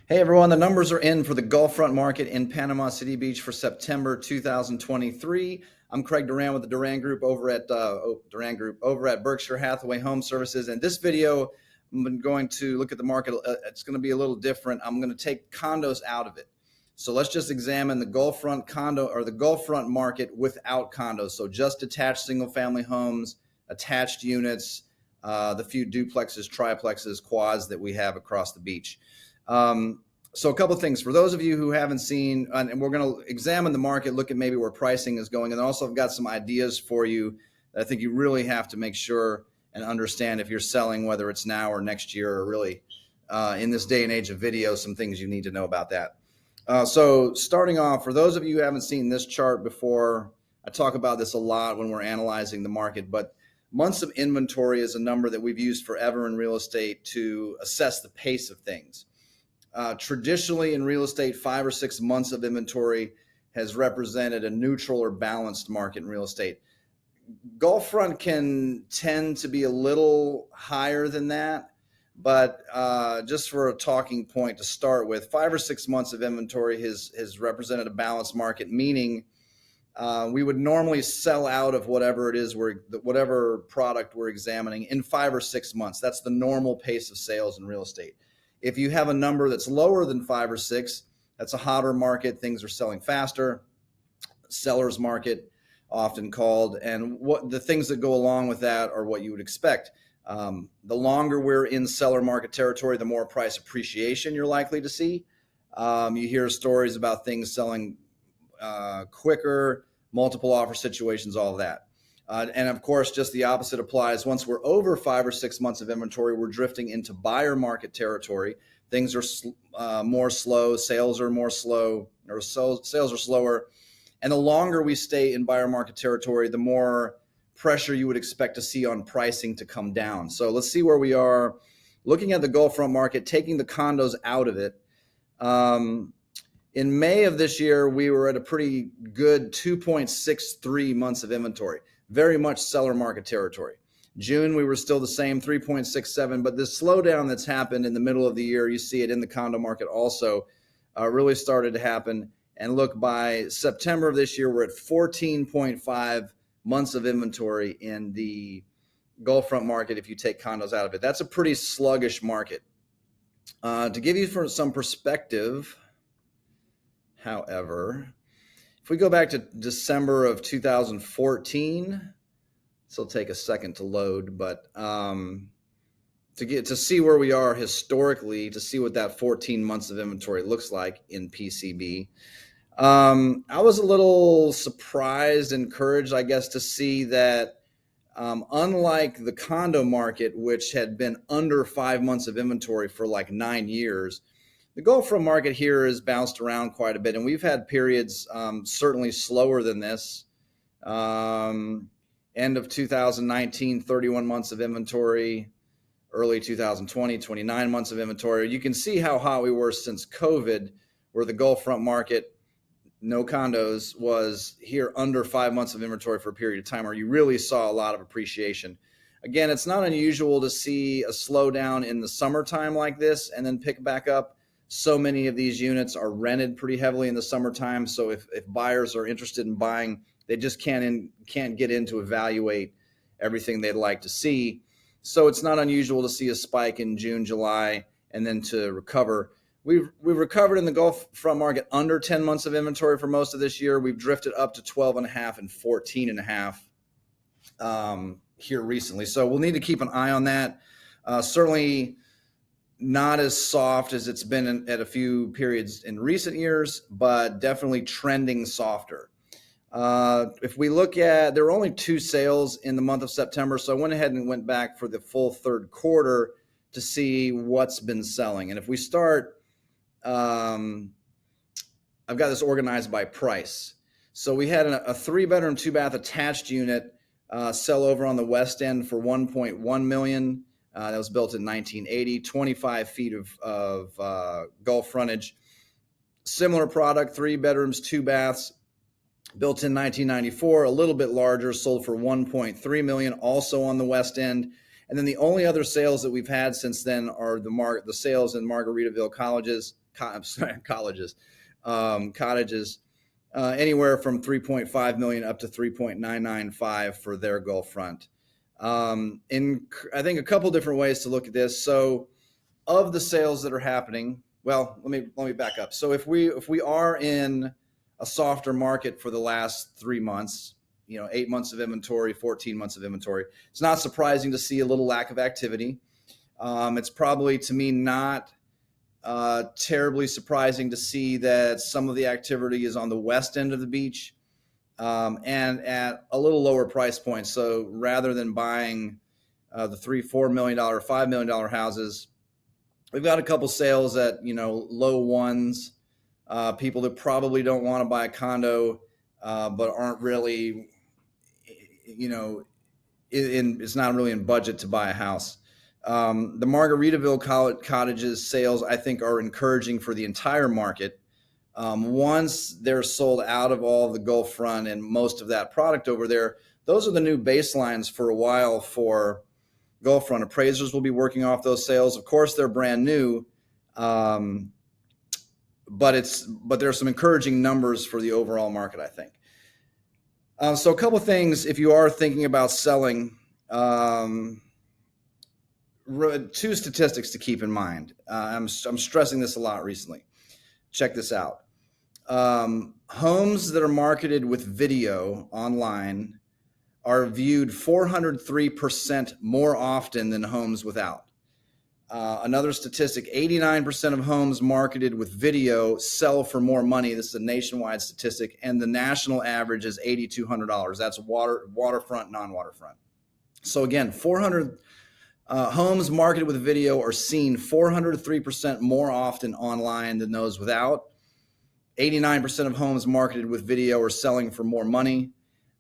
Hey everyone, the numbers are in for the Gulfront market in Panama City Beach for September 2023. I'm Craig Duran with the Duran Group over at Berkshire Hathaway Home Services. And this video, I'm going to look at the market. It's going to be a little different. I'm going to take condos out of it. So let's just examine the Gulfront condo or the Gulfront market without condos. So just detached single-family homes, attached units, the few duplexes, triplexes, quads that we have across the beach. So a couple of things for those of you who haven't seen, and we're going to examine the market, look at maybe where pricing is going. And also I've got some ideas for you that I think you really have to make sure and understand if you're selling, whether it's now or next year, or really in this day and age of video, some things you need to know about that. So starting off, for those of you who haven't seen this chart before, I talk about this a lot when we're analyzing the market, but months of inventory is a number that we've used forever in real estate to assess the pace of things. Traditionally in real estate, 5 or 6 months of inventory has represented a neutral or balanced market in real estate. Gulfront can tend to be a little higher than that, but just for a talking point to start with, 5 or 6 months of inventory has represented a balanced market, meaning we would normally sell out of whatever it is whatever product we're examining in 5 or 6 months. That's the normal pace of sales in real estate. If you have a number that's lower than 5 or 6, that's a hotter market. Things are selling faster. Seller's market, often called. And what the things that go along with that are what you would expect. The longer we're in seller market territory, the more price appreciation you're likely to see. You hear stories about things selling quicker, multiple offer situations, all of that. And of course, just the opposite applies. Once we're over 5 or 6 months of inventory, we're drifting into buyer market territory. Things are more slow. Sales are more slow, or sales are slower. And the longer we stay in buyer market territory, the more pressure you would expect to see on pricing to come down. So let's see where we are. Looking at the Gulfront market, taking the condos out of it. In May of this year, we were at a pretty good 2.63 months of inventory. Very much seller market territory. June, we were still the same, 3.67, but this slowdown that's happened in the middle of the year, you see it in the condo market also, really started to happen. And look, by September of this year, we're at 14.5 months of inventory in the Gulfront market if you take condos out of it. That's a pretty sluggish market. To give you some perspective, however, if we go back to December of 2014, this will take a second to load, but to see where we are historically, to see what that 14 months of inventory looks like in PCB, I was a little surprised, encouraged, I guess, to see that unlike the condo market, which had been under 5 months of inventory for like 9 years, the Gulfront market here has bounced around quite a bit, and we've had periods certainly slower than this. End of 2019, 31 months of inventory. Early 2020, 29 months of inventory. You can see how hot we were since COVID, where the Gulfront market, no condos, was here under 5 months of inventory for a period of time, where you really saw a lot of appreciation. Again, it's not unusual to see a slowdown in the summertime like this and then pick back up. So many of these units are rented pretty heavily in the summertime. So if buyers are interested in buying, they just can't get in to evaluate everything they'd like to see. So it's not unusual to see a spike in June, July, and then to recover. We've recovered in the Gulfront market under 10 months of inventory for most of this year. We've drifted up to 12.5 and 14.5 here recently. So we'll need to keep an eye on that. Certainly not as soft as it's been at a few periods in recent years, but definitely trending softer. If we look at, there were only 2 sales in the month of September, so I went ahead and went back for the full third quarter to see what's been selling. And if we start, I've got this organized by price. So we had a 3-bedroom, 2-bath attached unit sell over on the West End for $1.1 million. That was built in 1980, 25 feet of Gulf frontage. Similar product, 3 bedrooms, 2 baths, built in 1994, a little bit larger, sold for $1.3 million, also on the West End. And then the only other sales that we've had since then are the sales in Margaritaville cottages, anywhere from 3.5 million up to 3.995 for their Gulfront. In I think a couple different ways to look at this. So, of the sales that are happening, well, let me back up. So if we are in a softer market for the last 3 months, 8 months of inventory, 14 months of inventory, it's not surprising to see a little lack of activity. It's probably, to me, not terribly surprising to see that some of the activity is on the west end of the beach, and at a little lower price point. So rather than buying the $3-4 million, $5 million houses, we've got a couple sales at low ones. People that probably don't want to buy a condo, but aren't really, it's not really in budget to buy a house. The Margaritaville cottages sales, I think, are encouraging for the entire market. Once they're sold out of all the Gulfront and most of that product over there, those are the new baselines for a while for Gulfront. Appraisers will be working off those sales. Of course, they're brand new, but there are some encouraging numbers for the overall market, I think. So a couple things, if you are thinking about selling, two statistics to keep in mind. I'm stressing this a lot recently. Check this out. Homes that are marketed with video online are viewed 403% more often than homes without. Another statistic, 89% of homes marketed with video sell for more money. This is a nationwide statistic, and the national average is $8,200. That's waterfront, non-waterfront. So again, 400 homes marketed with video are seen 403% more often online than those without. 89% of homes marketed with video are selling for more money.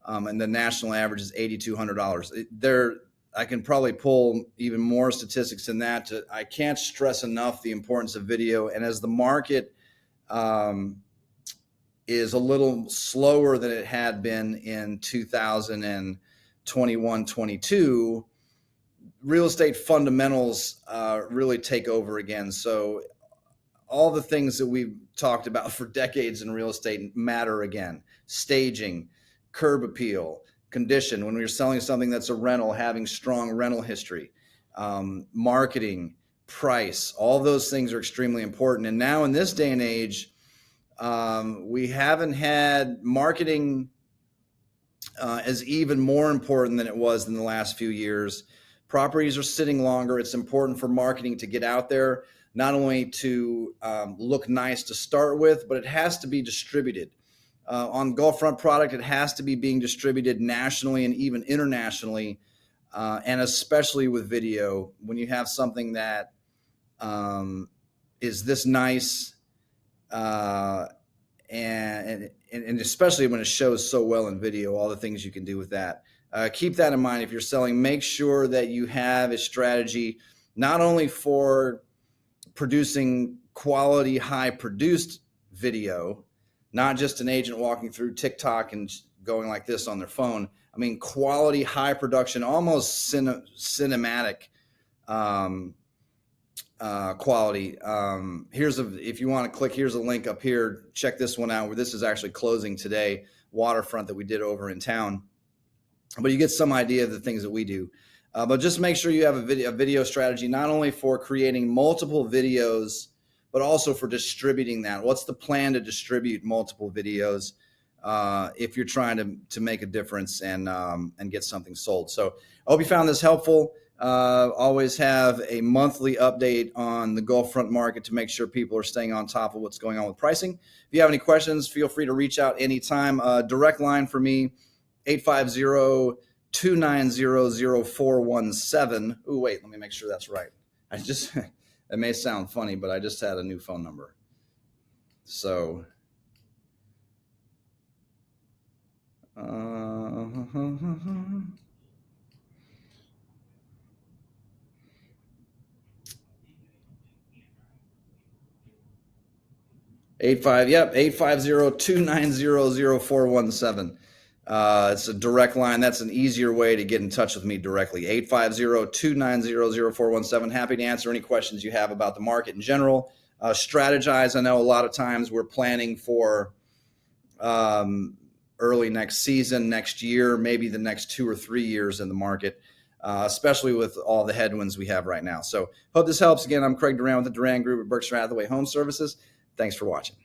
And the national average is $8,200. I can probably pull even more statistics than that. I can't stress enough the importance of video. And as the market is a little slower than it had been in 2021, 22, real estate fundamentals really take over again. So all the things that we've talked about for decades in real estate matter again. Staging, curb appeal, condition, when you're selling something that's a rental, having strong rental history, marketing, price, all those things are extremely important. And now in this day and age, we haven't had marketing is even more important than it was in the last few years. Properties are sitting longer. It's important for marketing to get out there, not only to look nice to start with, but it has to be distributed. On Gulfront product, it has to be being distributed nationally and even internationally, and especially with video. When you have something that is this nice, and especially when it shows so well in video, all the things you can do with that. Keep that in mind if you're selling. Make sure that you have a strategy not only for producing quality, high-produced video, not just an agent walking through TikTok and going like this on their phone. I mean, quality, high production, almost cinematic quality. If you want to click, here's a link up here. Check this one out, where this is actually closing today, waterfront that we did over in town. But you get some idea of the things that we do. But just make sure you have a video strategy, not only for creating multiple videos, but also for distributing that. What's the plan to distribute multiple videos if you're trying to make a difference and get something sold? So I hope you found this helpful. Always have a monthly update on the Gulfront market to make sure people are staying on top of what's going on with pricing. If you have any questions, feel free to reach out anytime. Direct line for me, 850-290-0417. Oh, wait, let me make sure that's right. It may sound funny, but I just had a new phone number. So, 850-290-0417. It's a direct line. That's an easier way to get in touch with me directly. 850-290-0417. Happy to answer any questions you have about the market in general. strategize. I know a lot of times we're planning for early next season, next year, maybe the next 2 or 3 years in the market, especially with all the headwinds we have right now. So hope this helps. Again, I'm Craig Duran with the Duran Group at Berkshire Hathaway Home Services. Thanks for watching.